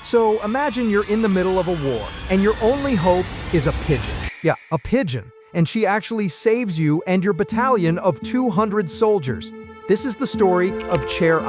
So imagine you're in the middle of a war, and your only hope is a pigeon. Yeah, a pigeon. And she actually saves you and your battalion of 200 soldiers. This is the story of Cher,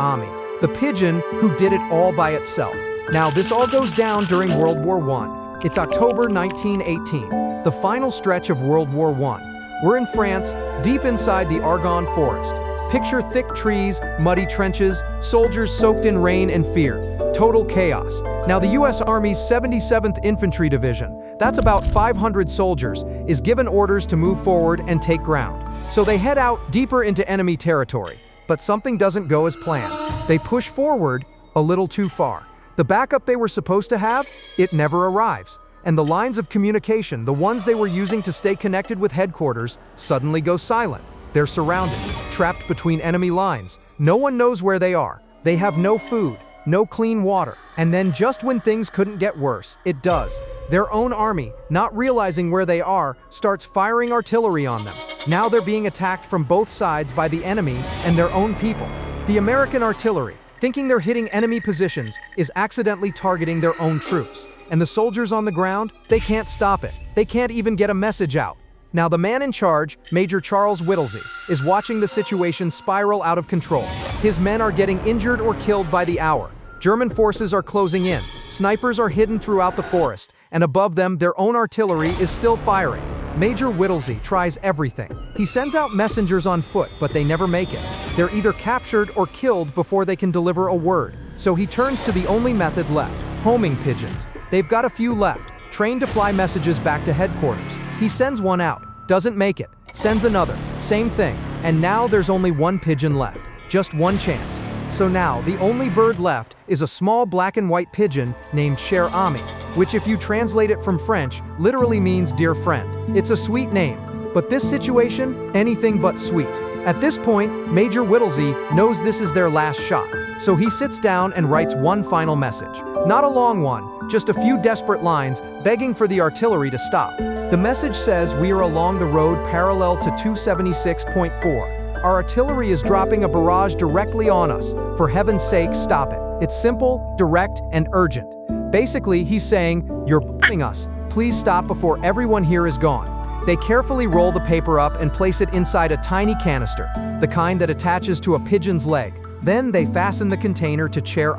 the pigeon who did it all by itself. Now, this all goes down during World War I. It's October 1918, the final stretch of World War I. We're in France, deep inside the Argonne forest. Picture thick trees, muddy trenches, soldiers soaked in rain and fear. Total chaos. Now, the U.S. Army's 77th Infantry Division, that's about 500 soldiers, is given orders to move forward and take ground. So they head out deeper into enemy territory. But something doesn't go as planned. They push forward a little too far. The backup they were supposed to have, it never arrives. And the lines of communication, the ones they were using to stay connected with headquarters, suddenly go silent. They're surrounded, trapped between enemy lines. No one knows where they are. They have no food, no clean water. And then just when things couldn't get worse, it does. Their own army, not realizing where they are, starts firing artillery on them. Now they're being attacked from both sides by the enemy and their own people. The American artillery, thinking they're hitting enemy positions, is accidentally targeting their own troops. And the soldiers on the ground, they can't stop it. They can't even get a message out. Now the man in charge, Major Charles Whittlesey, is watching the situation spiral out of control. His men are getting injured or killed by the hour. German forces are closing in. Snipers are hidden throughout the forest, and above them, their own artillery is still firing. Major Whittlesey tries everything. He sends out messengers on foot, but they never make it. They're either captured or killed before they can deliver a word. So he turns to the only method left, homing pigeons. They've got a few left, trained to fly messages back to headquarters. He sends one out, doesn't make it, sends another, same thing, and now there's only one pigeon left, just one chance. So now, the only bird left is a small black and white pigeon named Cher, which if you translate it from French, literally means dear friend. It's a sweet name, but this situation, anything but sweet. At this point, Major Whittlesey knows this is their last shot, so he sits down and writes one final message. Not a long one, just a few desperate lines begging for the artillery to stop. The message says we are along the road parallel to 276.4. Our artillery is dropping a barrage directly on us. For heaven's sake, stop it. It's simple, direct, and urgent. Basically, he's saying, you're f***ing us. Please stop before everyone here is gone. They carefully roll the paper up and place it inside a tiny canister, the kind that attaches to a pigeon's leg. Then they fasten the container to Cher,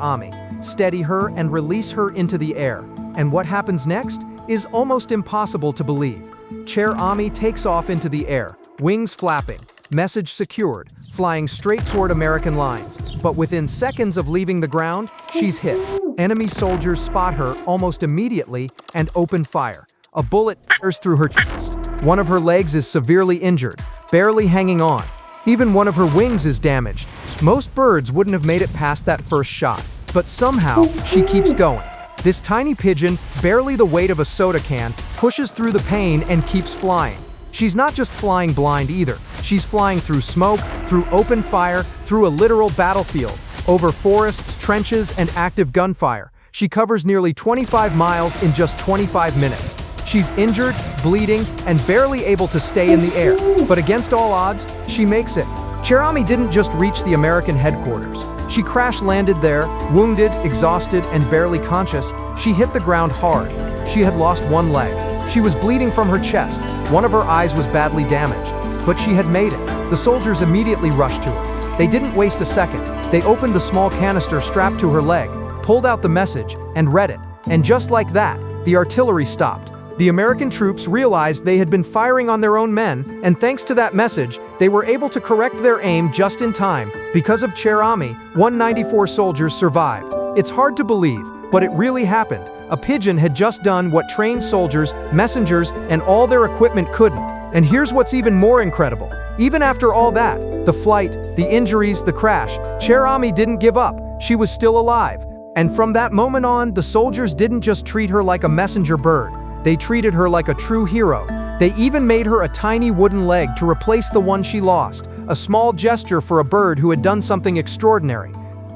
steady her and release her into the air. And what happens next is almost impossible to believe. Cher takes off into the air, wings flapping, message secured, flying straight toward American lines. But within seconds of leaving the ground, she's hit. Enemy soldiers spot her almost immediately and open fire. A bullet tears through her chest. One of her legs is severely injured, barely hanging on. Even one of her wings is damaged. Most birds wouldn't have made it past that first shot, but somehow she keeps going. This tiny pigeon, barely the weight of a soda can, pushes through the pain and keeps flying. She's not just flying blind either. She's flying through smoke, through open fire, through a literal battlefield, over forests, trenches, and active gunfire. She covers nearly 25 miles in just 25 minutes. She's injured, bleeding, and barely able to stay in the air. But against all odds, she makes it. Cher didn't just reach the American headquarters. She crash-landed there, wounded, exhausted, and barely conscious. She hit the ground hard. She had lost one leg. She was bleeding from her chest. One of her eyes was badly damaged. But she had made it. The soldiers immediately rushed to her. They didn't waste a second. They opened the small canister strapped to her leg, pulled out the message, and read it. And just like that, the artillery stopped. The American troops realized they had been firing on their own men, and thanks to that message, they were able to correct their aim just in time. Because of Cher, 194 soldiers survived. It's hard to believe, but it really happened. A pigeon had just done what trained soldiers, messengers, and all their equipment couldn't. And here's what's even more incredible. Even after all that, the flight, the injuries, the crash, Cher didn't give up. She was still alive. And from that moment on, the soldiers didn't just treat her like a messenger bird. They treated her like a true hero. They even made her a tiny wooden leg to replace the one she lost, a small gesture for a bird who had done something extraordinary.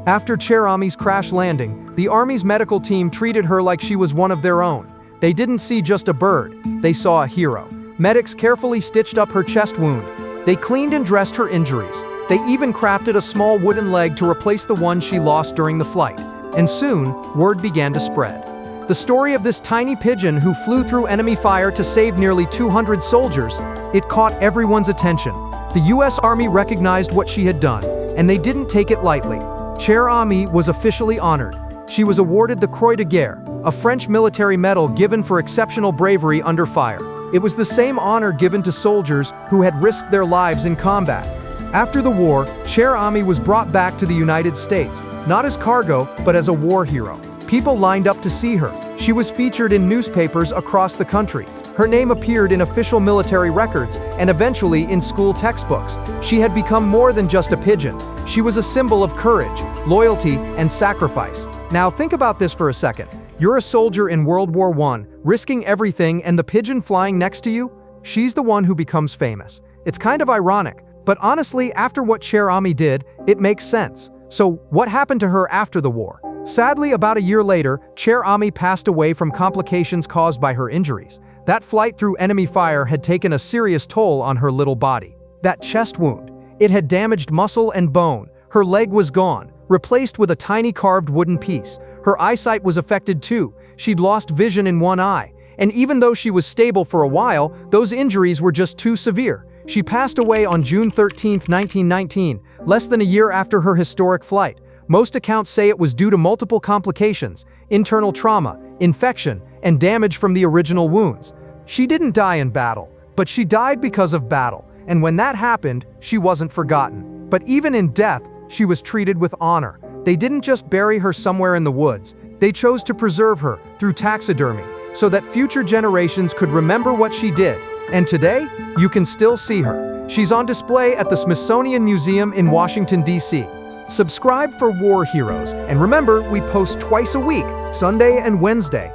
After Cher crash landing, the Army's medical team treated her like she was one of their own. They didn't see just a bird, they saw a hero. Medics carefully stitched up her chest wound. They cleaned and dressed her injuries. They even crafted a small wooden leg to replace the one she lost during the flight. and soon, word began to spread. The story of this tiny pigeon who flew through enemy fire to save nearly 200 soldiers, it caught everyone's attention. The US Army recognized what she had done, and they didn't take it lightly. Cher was officially honored. She was awarded the Croix de Guerre, a French military medal given for exceptional bravery under fire. It was the same honor given to soldiers who had risked their lives in combat. After the war, Cher was brought back to the United States, not as cargo, but as a war hero. People lined up to see her. She was featured in newspapers across the country. Her name appeared in official military records and eventually in school textbooks. She had become more than just a pigeon. She was a symbol of courage, loyalty, and sacrifice. Now think about this for a second. You're a soldier in World War I, risking everything, and the pigeon flying next to you? She's the one who becomes famous. It's kind of ironic, but honestly, after what Cher did, it makes sense. So what happened to her after the war? Sadly, about a year later, Cher passed away from complications caused by her injuries. That flight through enemy fire had taken a serious toll on her little body. That chest wound, it had damaged muscle and bone. Her leg was gone, replaced with a tiny carved wooden piece. Her eyesight was affected too. She'd lost vision in one eye. And even though she was stable for a while, those injuries were just too severe. She passed away on June 13, 1919, less than a year after her historic flight. Most accounts say it was due to multiple complications, internal trauma, infection, and damage from the original wounds. She didn't die in battle, but she died because of battle, and when that happened, she wasn't forgotten. But even in death, she was treated with honor. They didn't just bury her somewhere in the woods. They chose to preserve her through taxidermy, so that future generations could remember what she did. And today, you can still see her. She's on display at the Smithsonian Museum in Washington, D.C. Subscribe for War Heroes, and remember, we post twice a week, Sunday and Wednesday.